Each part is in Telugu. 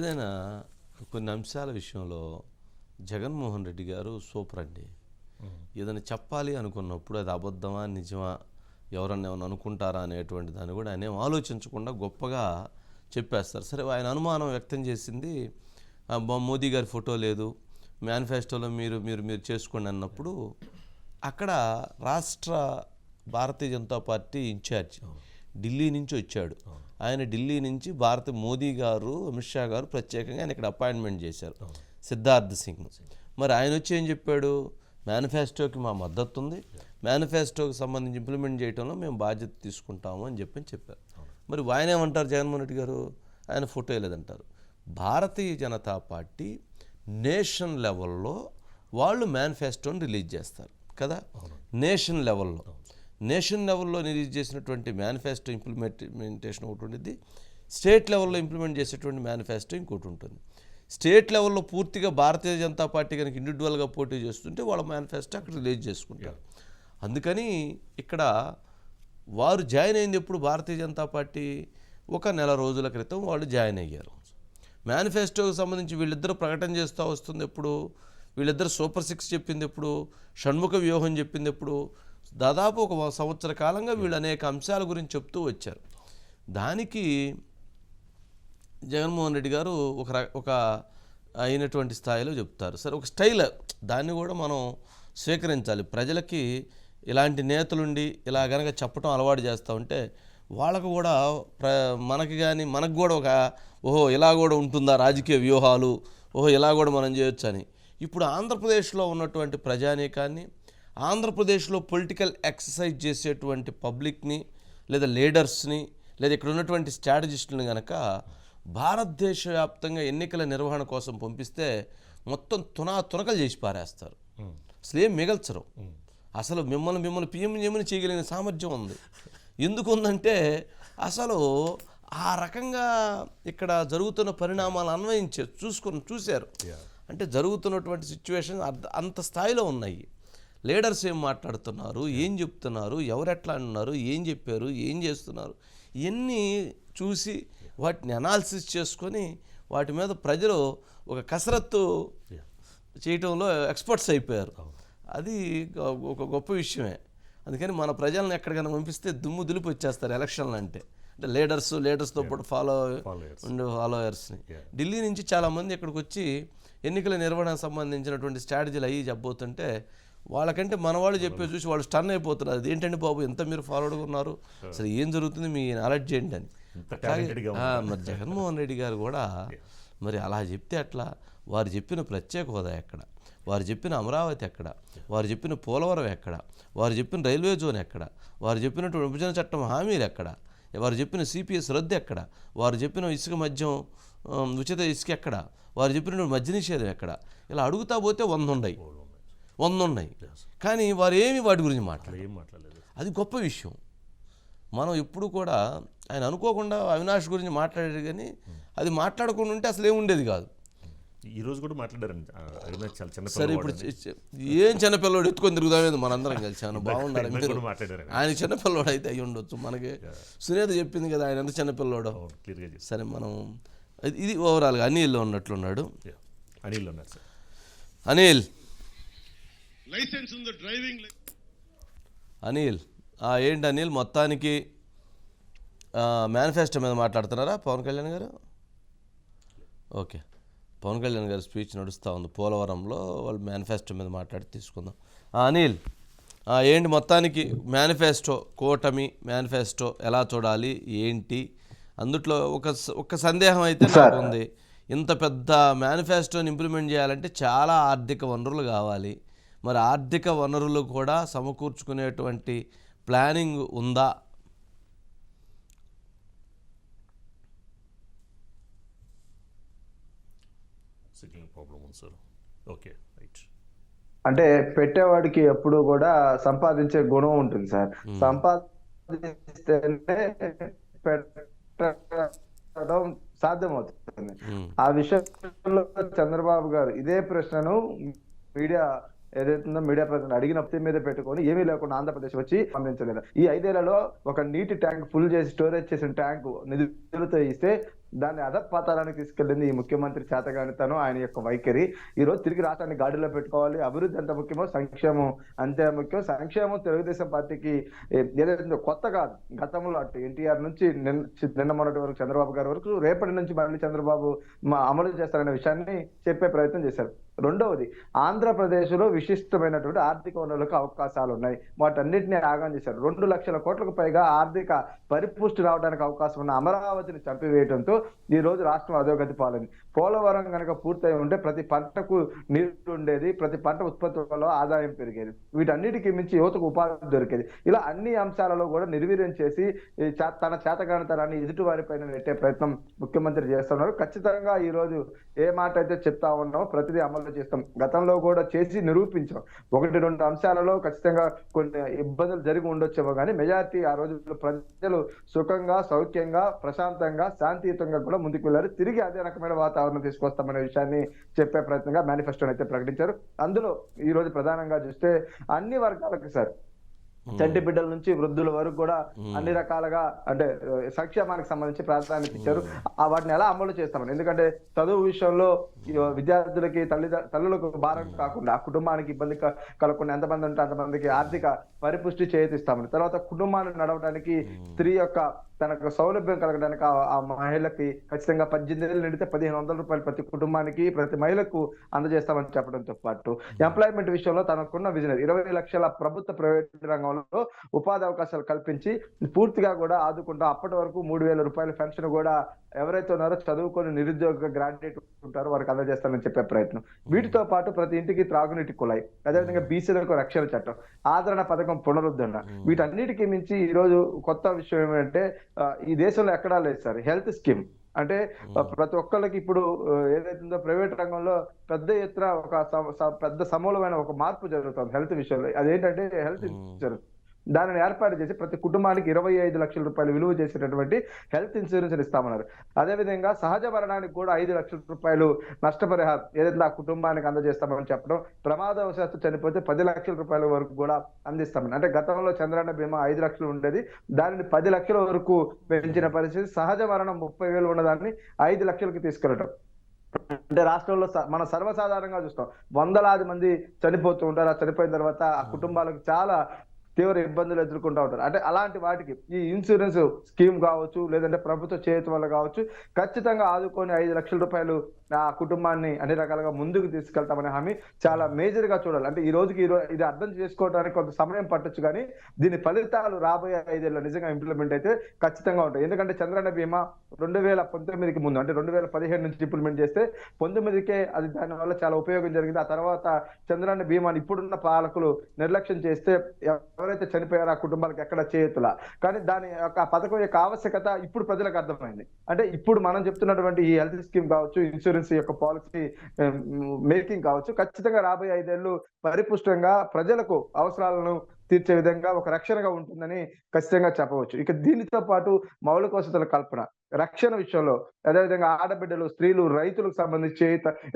ఏదైనా కొన్ని అంశాల విషయంలో జగన్మోహన్ రెడ్డి గారు సూపర్ అండి. ఏదైనా చెప్పాలి అనుకున్నప్పుడు అది అబద్ధమా నిజమా ఎవరన్నా ఏమైనా అనుకుంటారా అనేటువంటి దాన్ని కూడా ఆయన ఏం ఆలోచించకుండా గొప్పగా చెప్పేస్తారు. సరే, ఆయన అనుమానం వ్యక్తం చేసింది మోదీ గారి ఫోటో లేదు, మేనిఫెస్టోలో మీరు మీరు మీరు చేసుకోండి అన్నప్పుడు అక్కడ రాష్ట్ర భారతీయ జనతా పార్టీ ఇన్ఛార్జ్ ఢిల్లీ నుంచి వచ్చాడు. ఆయన ఢిల్లీ నుంచి మోదీ గారు, అమిత్ షా గారు ప్రత్యేకంగా ఆయన ఇక్కడ అపాయింట్మెంట్ చేశారు, సిద్ధార్థ్ సింగ్. మరి ఆయన వచ్చి ఏం చెప్పాడు? మేనిఫెస్టోకి మా మద్దతు ఉంది, మేనిఫెస్టోకి సంబంధించి ఇంప్లిమెంట్ చేయడంలో మేము బాధ్యత తీసుకుంటాము అని చెప్పారు. మరి ఆయన ఏమంటారు? జగన్మోహన్ రెడ్డి గారు ఆయన ఫోటో లేదంటారు. భారతీయ జనతా పార్టీ నేషన్ లెవెల్లో వాళ్ళు మేనిఫెస్టోని రిలీజ్ చేస్తారు కదా. నేషన్ లెవెల్లో రిలీజ్ చేసినటువంటి మేనిఫెస్టో ఇంప్లిమెంటేషన్ ఒకటి ఉంటుంది, స్టేట్ లెవెల్లో ఇంప్లిమెంట్ చేసేటువంటి మేనిఫెస్టో ఇంకోటి ఉంటుంది. స్టేట్ లెవెల్లో పూర్తిగా భారతీయ జనతా పార్టీ కనుక ఇండివిజువల్గా పోటీ చేస్తుంటే వాళ్ళ మేనిఫెస్టో అక్కడ రిలీజ్ చేసుకుంటారు. అందుకని ఇక్కడ వారు జాయిన్ అయింది ఎప్పుడు? భారతీయ జనతా పార్టీ ఒక నెల రోజుల క్రితం వాళ్ళు జాయిన్ అయ్యారు. మేనిఫెస్టోకి సంబంధించి వీళ్ళిద్దరూ ప్రకటన చేస్తూ వస్తుంది ఎప్పుడు? వీళ్ళిద్దరు సూపర్ 6 చెప్పింది ఎప్పుడు? షణ్ముఖ వ్యూహం చెప్పింది ఎప్పుడు? దాదాపు ఒక సంవత్సర కాలంగా వీళ్ళు అనేక అంశాల గురించి చెప్తూ వచ్చారు. దానికి జగన్మోహన్ రెడ్డి గారు ఒక అయినటువంటి స్థాయిలో చెప్తారు. సరే, ఒక స్టైల్, దాన్ని కూడా మనం స్వీకరించాలి. ప్రజలకి ఇలాంటి నేతలుండి ఇలా కనుక చెప్పడం అలవాటు చేస్తూ ఉంటే వాళ్ళకు కూడా మనకు కూడా ఓహో ఇలా కూడా ఉంటుందా రాజకీయ వ్యూహాలు, ఓహో ఇలా కూడా మనం చేయొచ్చు అని. ఇప్పుడు ఆంధ్రప్రదేశ్లో ఉన్నటువంటి ప్రజానీకాన్ని, ఆంధ్రప్రదేశ్లో పొలిటికల్ ఎక్సర్సైజ్ చేసేటువంటి పబ్లిక్ని, లేదా లీడర్స్ని, లేదా ఇక్కడ ఉన్నటువంటి స్ట్రాటజిస్టులను కనుక భారతదేశ వ్యాప్తంగా ఎన్నికల నిర్వహణ కోసం పంపిస్తే మొత్తం తునకలు చేసి పారేస్తారు. అసలు ఏం మిగల్చరు. అసలు మిమ్మల్ని పిఎం చేయగలిగిన సామర్థ్యం ఉంది. ఎందుకు ఉందంటే అసలు ఆ రకంగా ఇక్కడ జరుగుతున్న పరిణామాలు చూశారు. అంటే జరుగుతున్నటువంటి సిచ్యువేషన్ అంత స్థాయిలో ఉన్నాయి. లీడర్స్ ఏం మాట్లాడుతున్నారు, ఏం చెప్తున్నారు, ఎవరెట్లా అన్నారు, ఏం చెప్పారు, ఏం చేస్తున్నారు, ఇవన్నీ చూసి వాటిని అనాలిసిస్ చేసుకొని వాటి మీద ప్రజలు ఒక కసరత్తు చేయటంలో ఎక్స్పర్ట్స్ అయిపోయారు. అది ఒక గొప్ప విషయమే. అందుకని మన ప్రజలను ఎక్కడికైనా పంపిస్తే దుమ్ము దులిపి వచ్చేస్తారు ఎలక్షన్లు అంటే లీడర్స్తో పాటు ఫాలోయర్స్ని. ఢిల్లీ నుంచి చాలామంది ఇక్కడికి వచ్చి ఎన్నికల నిర్వహణకు సంబంధించినటువంటి స్ట్రాటజీలు అయ్యి చెప్పబోతుంటే వాళ్ళకంటే మనవాళ్ళు చెప్పే చూసి వాళ్ళు స్టన్ అయిపోతున్నారు. అది ఏంటంటే బాబు ఎంత మీరు ఫాలోవర్గా ఉన్నారు, అసలు ఏం జరుగుతుంది మీ అలర్ట్ చేయండి అని. మరి జగన్మోహన్ రెడ్డి గారు కూడా మరి అలా చెప్తే అట్లా? వారు చెప్పిన ప్రత్యేక హోదా ఎక్కడ? వారు చెప్పిన అమరావతి ఎక్కడ? వారు చెప్పిన పోలవరం ఎక్కడ? వారు చెప్పిన రైల్వే జోన్ ఎక్కడ? వారు చెప్పినటువంటి విభజన చట్టం హామీలు ఎక్కడ? వారు చెప్పిన సిపిఎస్ రద్దు ఎక్కడ? వారు చెప్పిన ఉచిత ఇసుక ఎక్కడ? వారు చెప్పినటువంటి మద్య నిషేధం ఎక్కడ? ఇలా అడుగుతా పోతే 100 ఉన్నాయి. కానీ వారు ఏమి వాటి గురించి మాట్లాడలేదు. అది గొప్ప విషయం. మనం ఎప్పుడు కూడా ఆయన అనుకోకుండా అవినాష్ గురించి మాట్లాడారు, కానీ అది మాట్లాడకుండా ఉంటే అసలు ఏముండేది కాదు. ఈ రోజు కూడా మాట్లాడారండి. సరే, ఇప్పుడు ఏం చిన్నపిల్లవాడు ఎత్తుకొని తిరుగుదామేది మనందరం కలిసాను, బాగున్నారు మీరు. ఆయన చిన్నపిల్లవాడు అయితే అయ్యి ఉండొచ్చు. మనకి సునీత చెప్పింది కదా ఆయన ఎంత చిన్నపిల్లవాడో. సరే, మనం ఇది ఓవరాల్గా అనిల్లో ఉన్నట్లున్నాడు. అనిల్ లైసెన్స్ ఉంది, డ్రైవింగ్ అనిల్ ఏంటి అనిల్, మొత్తానికి మేనిఫెస్టో మీద మాట్లాడుతున్నారా పవన్ కళ్యాణ్ గారు? ఓకే, పవన్ కళ్యాణ్ గారి స్పీచ్ నడుస్తూ ఉంది పోలవరంలో, వాళ్ళు మేనిఫెస్టో మీద మాట్లాడి తీసుకుందాం. అనిల్ ఏంటి మొత్తానికి మేనిఫెస్టో, కూటమి మేనిఫెస్టో ఎలా చూడాలి ఏంటి? అందుట్లో ఒక సందేహం అయితే నాకు ఉంది. ఇంత పెద్ద మేనిఫెస్టోని ఇంప్లిమెంట్ చేయాలంటే చాలా ఆర్థిక వనరులు కావాలి. మరి ఆర్థిక వనరులు కూడా సమకూర్చుకునేటువంటి ప్లానింగ్ ఉందా? అంటే పెట్టేవాడికి ఎప్పుడు కూడా సంపాదించే గుణం ఉంటుంది సార్. సంపాదిస్తేనే పెట్టడం సాధ్యమవుతుంది. ఆ విషయంలో చంద్రబాబు గారు ఇదే ప్రశ్నను మీడియా ప్రజలను అడిగినప్పుడు మీద పెట్టుకొని ఏమీ లేకుండా ఆంధ్రప్రదేశ్ వచ్చి స్పందించలేదు. ఈ 5 ఏళ్లలో ఒక నీటి ట్యాంక్ ఫుల్ చేసి స్టోరేజ్ చేసిన ట్యాంక్ నిధులతో ఇస్తే దాన్ని అధపాతాళానికి తీసుకెళ్ళింది ఈ ముఖ్యమంత్రి చేతగానితనం, ఆయన యొక్క వైఖరి. ఈ రోజు తిరిగి రాష్ట్రాన్ని గాడిలో పెట్టుకోవాలి. అభివృద్ధి ఎంత ముఖ్యమో సంక్షేమం అంతే ముఖ్యం. సంక్షేమం తెలుగుదేశం పార్టీకి ఏదైతే కొత్త కాదు. గతంలో అటు ఎన్టీఆర్ నుంచి నిన్న మొన్నటి వరకు చంద్రబాబు గారి వరకు రేపటి నుంచి మళ్ళీ చంద్రబాబు అమలు చేస్తారనే విషయాన్ని చెప్పే ప్రయత్నం చేశారు. రెండవది, ఆంధ్రప్రదేశ్ లో విశిష్టమైనటువంటి ఆర్థిక వనరులకు అవకాశాలు ఉన్నాయి. వాటన్నిటిని ఆగం చేశారు. 2 లక్షల కోట్లకు పైగా ఆర్థిక పరిపుష్టి రావడానికి అవకాశం ఉన్న అమరావతిని చంపివేయడంతో ఈ రోజు రాష్ట్రం అధోగతి పాలైంది. పోలవరం కనుక పూర్తయి ఉంటే ప్రతి పంటకు నీరు ఉండేది, ప్రతి పంట ఉత్పత్తులలో ఆదాయం పెరిగేది, వీటన్నిటికీ మించి యువతకు ఉపాధి దొరికేది. ఇలా అన్ని అంశాలలో కూడా నిర్వీర్యం చేసి తన చేతగానితనాన్ని ఎదుటి వారిపైన నెట్టే ప్రయత్నం ముఖ్యమంత్రి చేస్తున్నారు. ఖచ్చితంగా ఈ రోజు ఏ మాట అయితే చెప్తా ఉన్నామో ప్రతిదీ అమలు చేస్తాం. గతంలో కూడా చేసి నిరూపించాం. 1-2 అంశాలలో ఖచ్చితంగా కొన్ని ఇబ్బందులు జరిగి ఉండొచ్చేమో కానీ మెజారిటీ ఆ రోజుల్లో ప్రజలు సుఖంగా, సౌఖ్యంగా, ప్రశాంతంగా, శాంతియుతంగా కూడా ముందుకు వెళ్ళారు. తిరిగి అదే రకమైన వాతావరణం తీసుకొస్తామనే విషయాన్ని చెప్పే ప్రయత్నంగా మేనిఫెస్టోని అయితే ప్రకటించారు. అందులో ఈ రోజు ప్రధానంగా చూస్తే అన్ని వర్గాలకు సార్, చంటి బిడ్డల నుంచి వృద్ధుల వరకు కూడా అన్ని రకాలుగా అంటే సంక్షేమానికి సంబంధించి ప్రాధాన్యత ఇచ్చారు. వాటిని ఎలా అమలు చేస్తామని, ఎందుకంటే చదువు విషయంలో విద్యార్థులకి తల్లులకు భారం కాకుండా ఆ కుటుంబానికి ఇబ్బంది కలగకుండా ఎంతమంది ఉంటే అంతమందికి ఆర్థిక పరిపుష్టి చేతిస్తామని, తర్వాత కుటుంబాన్ని నడవడానికి స్త్రీ యొక్క తనకు సౌలభ్యం కలగడానికి ఆ మహిళకి ఖచ్చితంగా 18 ఏళ్ళు నిండితే 1500 రూపాయలు ప్రతి కుటుంబానికి, ప్రతి మహిళకు అందజేస్తామని చెప్పడంతో పాటు ఎంప్లాయ్మెంట్ విషయంలో తనకున్న విజనరీ 20 లక్షల ప్రభుత్వ ప్రైవేట్ రంగంలో ఉపాధి అవకాశాలు కల్పించి పూర్తిగా కూడా ఆదుకుంటా. అప్పటి వరకు 3000 రూపాయల పెన్షన్ కూడా ఎవరైతే ఉన్నారో చదువుకొని నిరుద్యోగ గ్రాడ్యుయేట్ ఉంటారో వారికి అందజేస్తానని చెప్పే ప్రయత్నం. వీటితో పాటు ప్రతి ఇంటికి త్రాగునీటి కుళాయి, అదేవిధంగా బీసీలకు రక్షణ చట్టం, ఆదరణ పథకం పునరుద్ధరణ, వీటన్నిటికీ మించి ఈ రోజు కొత్త విషయం ఏమంటే ఈ దేశంలో ఎక్కడా లేదు సార్ హెల్త్ స్కీమ్. అంటే ప్రతి ఒక్కళ్ళకి ఇప్పుడు ఏదైతుందో ప్రైవేట్ రంగంలో పెద్ద ఎత్తున ఒక పెద్ద సమూలమైన ఒక మార్పు జరుగుతుంది హెల్త్ విషయంలో. అదేంటంటే హెల్త్ ఇన్సూరెన్స్. దానిని ఏర్పాటు చేసి ప్రతి కుటుంబానికి 25 లక్షల రూపాయలు విలువ చేసేటటువంటి హెల్త్ ఇన్సూరెన్స్ ఇస్తామన్నారు. అదేవిధంగా సహజ మరణానికి కూడా 5 లక్షల రూపాయలు నష్టపరిహారం ఏదైతే ఆ కుటుంబానికి అందజేస్తామని చెప్పడం, ప్రమాదవశాత్తు చనిపోతే 10 లక్షల రూపాయల వరకు కూడా అందిస్తామని. అంటే గతంలో చంద్రన్న బీమా 5 లక్షలు ఉండేది, దానిని 10 లక్షల వరకు పెంచిన పరిస్థితి. సహజ మరణం 30,000 ఉన్నదాన్ని 5 లక్షలకి తీసుకెళ్లడం. అంటే రాష్ట్రంలో మనం సర్వసాధారణంగా చూస్తాం, వందలాది మంది చనిపోతూ ఉంటారు. ఆ చనిపోయిన తర్వాత ఆ కుటుంబాలకు చాలా తీవ్ర ఇబ్బందులు ఎదుర్కొంటూ ఉంటారు. అంటే అలాంటి వాటికి ఈ ఇన్సూరెన్స్ స్కీమ్ కావచ్చు, లేదంటే ప్రభుత్వ చేతి వల్ల కావచ్చు, ఖచ్చితంగా ఆదుకొని 5 లక్షల రూపాయలు ఆ కుటుంబాన్ని అన్ని రకాలుగా ముందుకు తీసుకెళ్తామనే హామీ చాలా మేజర్ గా చూడాలి. అంటే ఈ రోజుకి ఇది అర్థం చేసుకోవడానికి కొంత సమయం పట్టొచ్చు, కానీ దీని ఫలితాలు రాబోయే 5 ఏళ్ళలో నిజంగా ఇంప్లిమెంట్ అయితే ఖచ్చితంగా ఉంటాయి. ఎందుకంటే చంద్రన్న బీమా 2019కి ముందు, అంటే 2017 నుంచి ఇంప్లిమెంట్ చేస్తే 19కే అది దానివల్ల చాలా ఉపయోగం జరిగింది. ఆ తర్వాత చంద్రన్న బీమాని ఇప్పుడున్న పాలకులు నిర్లక్ష్యం చేస్తే ఎవరైతే చనిపోయారో ఆ కుటుంబాలకు ఎక్కడ చేయతులా. కానీ దాని యొక్క పథకం యొక్క ఆవశ్యకత ఇప్పుడు ప్రజలకు అర్థమైంది. అంటే ఇప్పుడు మనం చెప్తున్నటువంటి ఈ హెల్త్ స్కీమ్ కావచ్చు, ఇన్సూరెన్స్ యొక్క పాలసీ మేకింగ్ కావచ్చు, ఖచ్చితంగా రాబోయే 5 ఏళ్ళు పరిపుష్టంగా ప్రజలకు అవసరాలను తీర్చే విధంగా ఒక రక్షణగా ఉంటుందని ఖచ్చితంగా చెప్పవచ్చు. ఇక దీనితో పాటు మౌలిక వసతుల కల్పన, రక్షణ విషయంలో, అదేవిధంగా ఆడబిడ్డలు, స్త్రీలు, రైతులకు సంబంధించి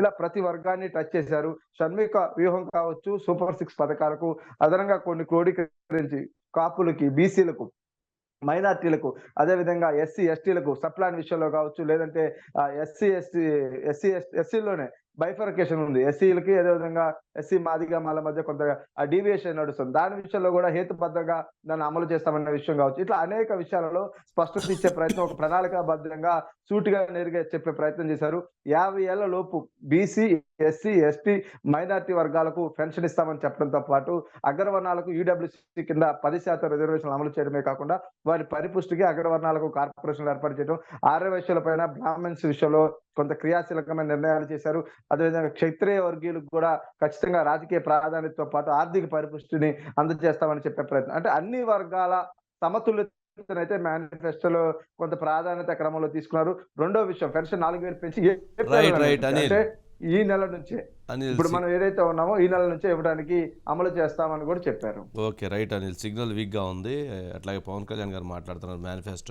ఇలా ప్రతి వర్గాన్ని టచ్ చేశారు. షణ్మిక వ్యూహం కావచ్చు, సూపర్ 6 పథకాలకు అదనంగా కొన్ని క్రోడీకరించి కాపులకి, బీసీలకు, మైనార్టీలకు, అదేవిధంగా ఎస్సీ ఎస్టీలకు సప్లాన్ విషయంలో కావచ్చు, లేదంటే ఎస్సీలోనే బైఫర్కేషన్ ఉంది. ఎస్సీలకి అదేవిధంగా ఎస్సీ మాదిగా మాల మధ్య కొంత డీవియేషన్ నడుస్తుంది. దాని విషయంలో కూడా హేతుబద్ధంగా దాన్ని అమలు చేస్తామన్న విషయం కావచ్చు. ఇట్లా అనేక విషయాలలో స్పష్టత ఇచ్చే ప్రయత్నం, ఒక ప్రణాళికాబద్ధంగా సూటిగా నేరుగా చెప్పే ప్రయత్నం చేశారు. 50 ఏళ్ల లోపు బీసీ, ఎస్సీ, ఎస్టీ, మైనార్టీ వర్గాలకు పెన్షన్ ఇస్తామని చెప్పడంతో పాటు అగ్రవర్ణాలకు ఈడబ్ల్యూసీ కింద 10% రిజర్వేషన్లు అమలు చేయడమే కాకుండా వారి పరిపుష్టికి అగ్రవర్ణాలకు కార్పొరేషన్లు ఏర్పాటు చేయడం, ఆర్యవైశ్యులపైన బ్రాహ్మణ్స్ విషయంలో కొంత క్రియాశీలకమైన నిర్ణయాలు చేశారు. అదేవిధంగా క్షత్రియ వర్గీయులకు కూడా ఖచ్చితంగా రాజకీయ ప్రాధాన్యతతో పాటు ఆర్థిక పరిపుష్టిని అందజేస్తామని చెప్పే ప్రయత్నం. అంటే అన్ని వర్గాల సమతుల్యతనైతే మేనిఫెస్టోలో కొంత ప్రాధాన్యత క్రమంలో తీసుకున్నారు. రెండో విషయం, పెన్షన్ 4000 పెంచి అంటే ఈ నెల నుంచే, ఇప్పుడు మనం ఏదైతే ఉన్నామో ఈ నెల నుంచే ఇవ్వడానికి అమలు చేస్తామని కూడా చెప్పారు. Okay, right Anil. సిగ్నల్ వీక్గా ఉంది. అట్లాగే పవన్ కళ్యాణ్ గారు మాట్లాడుతున్నారు మేనిఫెస్టో